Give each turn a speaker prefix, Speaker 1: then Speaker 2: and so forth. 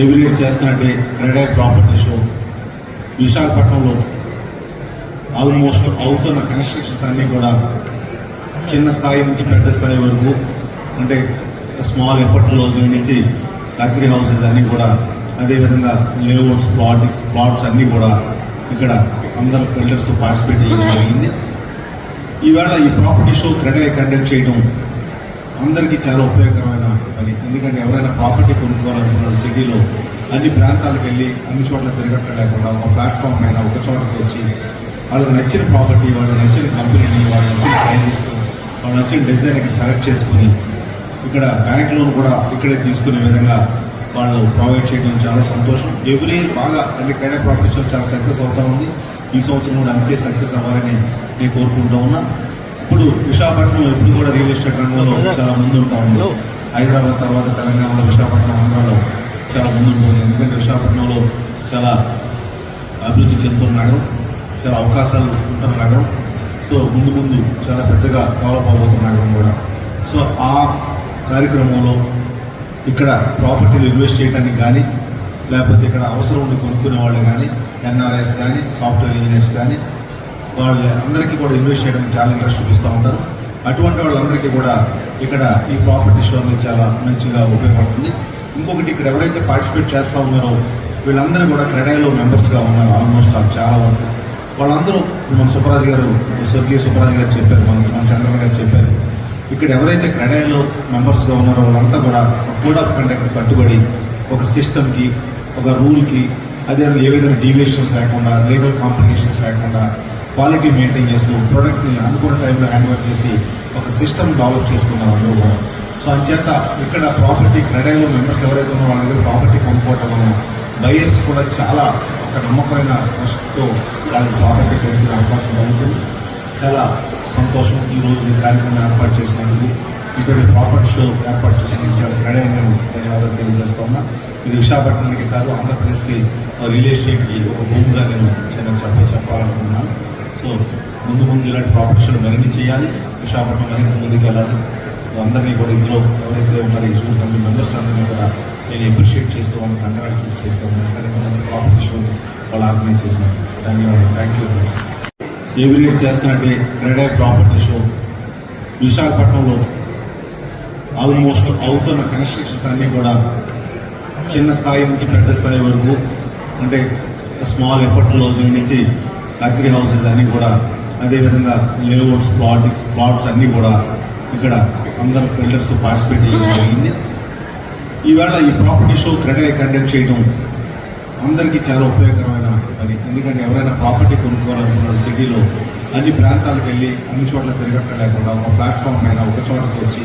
Speaker 1: Every year చేస్తున్నట్టే CREDAI property show విశాఖపట్నంలో almost అవుతున్న కన్స్ట్రక్షన్స్ అన్నీ కూడా చిన్న స్థాయి నుంచి పెద్ద స్థాయి వరకు, అంటే స్మాల్ ఎఫర్ట్ క్లోజింగ్ నుంచి లగ్జరీ హౌసెస్ అన్నీ కూడా, అదేవిధంగా లేఅవుట్స్ ప్లాట్స్ అన్నీ కూడా ఇక్కడ అందరు బిల్డర్స్ పార్టిసిపేట్ చేయడం జరిగింది. ఈవేళ ఈ ప్రాపర్టీ షో క్రెడై కండక్ట్ చేయడం అందరికీ చాలా ఉపయోగకరమైన పని. ఎందుకంటే ఎవరైనా ప్రాపర్టీ కొనుక్కోవాలనుకున్నారు సిటీలో అన్ని ప్రాంతాలకు వెళ్ళి అన్ని చోట్ల తిరగక్కర్లేకుండా ఒక ప్లాట్ఫామ్ అయినా ఒక చోటకి వచ్చి వాళ్ళకి నచ్చిన ప్రాపర్టీ, వాళ్ళకి నచ్చిన కంపెనీని, వాళ్ళకి నచ్చిన సైజెస్, వాళ్ళకి నచ్చిన డిజైన్ ఇక్కడ సెలెక్ట్ చేసుకుని ఇక్కడ బ్యాంక్ లోన్ కూడా ఇక్కడే తీసుకునే విధంగా వాళ్ళు ప్రొవైడ్ చేయడం చాలా సంతోషం. ఎవ్రీ ఇయర్ బాగా అంటే క్రెడై ప్రాపర్టీ షో చాలా సక్సెస్ అవుతా ఉంది. ఈ సంవత్సరం కూడా అంతే సక్సెస్ అవ్వాలని నేను కోరుకుంటూ ఉన్నా. ఇప్పుడు విశాఖపట్నం ఎప్పుడు కూడా రియల్ ఎస్టేట్ రంగంలో చాలా ముందుంటా ఉంది. హైదరాబాద్ తర్వాత తెలంగాణలో విశాఖపట్నం ఆంధ్రాలో చాలా ముందుంటుంది. ఎందుకంటే విశాఖపట్నంలో చాలా అభివృద్ధి చెందుతున్న నగరం, చాలా అవకాశాలు ఉంటున్న నగరం. సో ముందు చాలా పెద్దగా డెవలప్ అవబోతున్న నగరం కూడా. సో ఆ కార్యక్రమంలో ఇక్కడ ప్రాపర్టీలు ఇన్వెస్ట్ చేయడానికి కానీ, లేకపోతే ఇక్కడ అవసరం ఉండి కొనుక్కునే వాళ్ళు కానీ, ఎన్ఆర్ఐస్ కానీ, సాఫ్ట్వేర్ ఇంజనీర్స్ కానీ, వాళ్ళందరికీ కూడా ఇన్వెస్ట్ చేయడానికి చాలా ఇంట్రెస్ట్ చూపిస్తూ ఉంటారు. అటువంటి వాళ్ళందరికీ కూడా ఇక్కడ ఈ ప్రాపర్టీ షో అనేది చాలా మంచిగా ఉపయోగపడుతుంది. ఇంకొకటి, ఇక్కడ ఎవరైతే పార్టిసిపేట్ చేస్తూ ఉన్నారో వీళ్ళందరూ కూడా క్రెడైలో మెంబర్స్గా ఉన్నారు. ఆల్మోస్ట్ చాలా వరకు వాళ్ళందరూ మన సుబ్బరాజు గారు, స్వర్గీయ సుబ్బరాజు గారు చెప్పారు, మన చంద్రబాబు గారు చెప్పారు, ఇక్కడ ఎవరైతే క్రెడైలో మెంబర్స్గా ఉన్నారో వాళ్ళంతా కూడా కోడ్ ఆఫ్ కండక్ట్ కట్టుబడి ఒక సిస్టమ్కి, ఒక రూల్కి, అదే ఏ విధంగా డీవియేషన్స్ లేకుండా, లీగల్ కాంప్లికేషన్స్ లేకుండా క్వాలిటీ మెయింటైన్ చేస్తూ ప్రోడక్ట్ని అనుకున్న టైంలో హ్యాండ్ ఓవర్ చేసి ఒక సిస్టమ్ డెవలప్ చేసుకున్నారు అందరూ కూడా. సో అంచేత ఇక్కడ ప్రాపర్టీ క్రెడైలో మెంబర్స్ ఎవరైతే ఉన్నారో వాళ్ళ దగ్గర ప్రాపర్టీ కొనుక్కోవటం వలన బయర్స్ కూడా చాలా ఒక నమ్మకమైన ట్రస్ట్తో వాళ్ళకి ప్రాపర్టీ కొనుక్కునే అవకాశం ఉంటుంది. చాలా సంతోషం ఈరోజు ఈ కార్యక్రమం ఏర్పాటు చేసినందుకు, ఇటువంటి ప్రాపర్టీ షో ఏర్పాటు చేసిన క్రెడై నేను ధన్యవాదాలు తెలియజేస్తా ఉన్నా. ఇది విశాఖపట్నానికి కాదు, ఆంధ్రప్రదేశ్కి రియల్ ఎస్టేట్కి ఒక భూమిగా నేను చెప్పాలనుకుంటున్నాను. సో ముందు ఇలాంటి ప్రాపర్టీ షోలు మరిన్ని చేయాలి, విశాఖపట్నం మరింత ముందుకు వెళ్ళాలి. అందరినీ కూడా ఇందులో ఎవరైతే ఉన్నారో ఈ షో కమిటీ మెంబర్స్ అందరినీ కూడా నేను అప్రిషియేట్ చేస్తూ వాళ్ళకి కంగ్రాచులేట్ చేస్తూ ఉన్నాను. మంచి ప్రాపర్టీ షో వాళ్ళు ఆర్గనైజ్ చేశాను. ధన్యవాదాలు. Thank you. ఎవ్రీ ఇయర్ చేస్తున్నట్టే క్రెడై ప్రాపర్టీ షో విశాఖపట్నంలో ఆల్మోస్ట్ అవుతున్న కన్స్ట్రక్షన్స్ అన్నీ కూడా చిన్న స్థాయి నుంచి పెద్ద స్థాయి వరకు, అంటే స్మాల్ ఎఫర్ట్ క్లోజింగ్ నుంచి లగ్జరీ హౌసెస్ అన్నీ కూడా, అదేవిధంగా లేఅవుట్స్ ప్లాట్స్ అన్నీ కూడా ఇక్కడ అందరు బిల్డర్స్ పార్టిసిపేట్ చేయడం జరిగింది. ఈవేళ ఈ ప్రాపర్టీ షో క్రెడై కండక్ట్ చేయడం అందరికీ చాలా ఉపయోగకరమైన పని. ఎందుకంటే ఎవరైనా ప్రాపర్టీ కొనుక్కోవాలనుకున్నారు సిటీలో అన్ని ప్రాంతాలకు వెళ్ళి అన్ని చోట్ల తిరగక్కర్లేకుండా ఒక ప్లాట్ఫామ్ అయినా ఒక చోటకి వచ్చి